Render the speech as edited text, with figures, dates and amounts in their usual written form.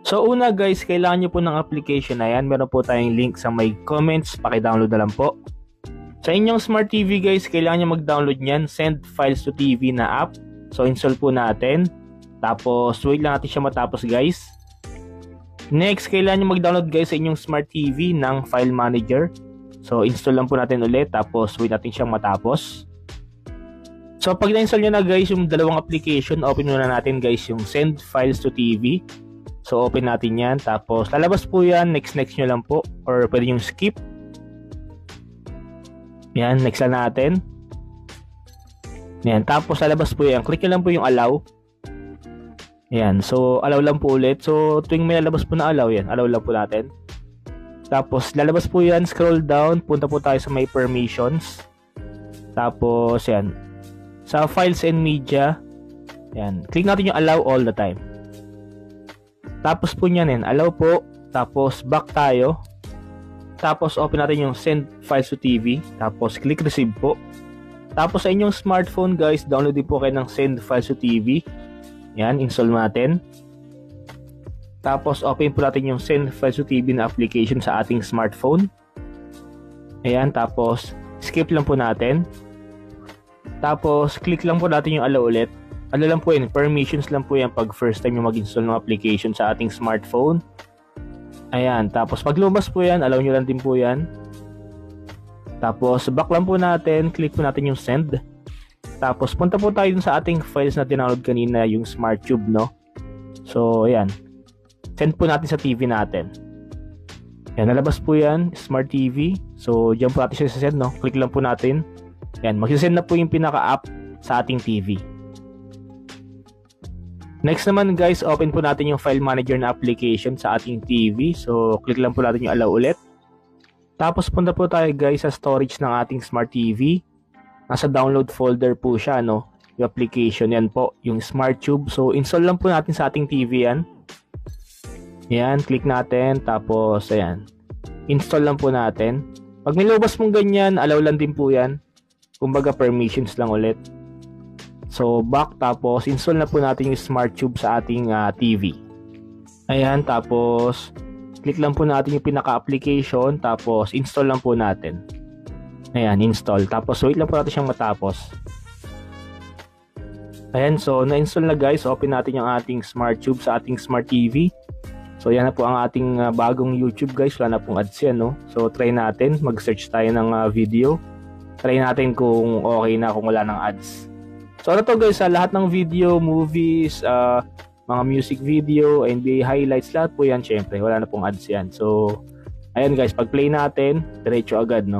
So una guys, kailangan nyo po ng application na yan. Meron po tayong link sa may comments, paki-download na lang po. Sa inyong smart TV guys, kailangan nyo mag-download nyan, Send Files to TV na app. So install po natin. Tapos wait lang natin siya matapos guys. Next, kailangan nyo mag-download guys sa inyong smart TV ng file manager. So install lang po natin ulit, tapos wait natin siyang matapos. So pag na-install nyo na guys yung dalawang application, open muna natin guys yung Send Files to TV. So open natin yan, tapos lalabas po yan, next nyo lang po, or pwede yung skip. Yan, next lang natin. Yan, tapos lalabas po yan, click nyo lang po yung allow. Yan, so allow lang po ulit. So tuwing may lalabas po na allow, yan, allow lang po natin. Tapos lalabas po yan, scroll down, punta po tayo sa may permissions. Tapos yan, sa files and media, yan, click natin yung allow all the time. Tapos po nyan yan, allow po, tapos back tayo. Tapos open natin yung Send Files to TV, tapos click receive po. Tapos sa inyong smartphone guys, download din po kayo ng Send Files to TV. Yan, install natin. Tapos open po natin yung Send Files to TV na application sa ating smartphone. Ayan, tapos skip lang po natin. Tapos click lang po natin yung allow ulit. Ano lang po yun, permissions lang po yan pag first time yung mag-install ng application sa ating smartphone. Ayan, tapos pag lumabas po yan, allow nyo lang din po yan. Tapos back lang po natin, click po natin yung send. Tapos punta po tayo dun sa ating files na download kanina, yung SmartTube, no? So ayan, send po natin sa TV natin. Ayan, nalabas po yan, Smart TV. So dyan po natin siya send, no? Click lang po natin. Ayan, magsisend na po yung pinaka-app sa ating TV. Next naman guys, open po natin yung file manager na application sa ating TV. So click lang po natin yung allow ulit. Tapos punta po tayo guys sa storage ng ating smart TV. Nasa download folder po siya, no? Yung application yan po, yung SmartTube. So install lang po natin sa ating TV yan. Yan, click natin. Tapos ayan, install lang po natin. Pag nilabas mong ganyan, allow lang din po yan. Kumbaga permissions lang ulit. So back, tapos install na po natin yung SmartTube sa ating TV. Ayan, tapos click lang po natin yung pinaka-application, tapos install lang po natin. Ayan, install. Tapos wait lang po natin siyang matapos. Ayan, so na-install na guys. Open natin yung ating SmartTube sa ating Smart TV. So yan na po ang ating bagong YouTube guys. Wala na pong ads yan, no? So try natin, mag-search tayo ng video. Try natin kung okay na, kung wala ng ads. So ano to guys, sa lahat ng video, movies, mga music video, NBA highlights, lahat po yan syempre, wala na pong ads yan. So ayan guys, pag play natin, diretso agad, no?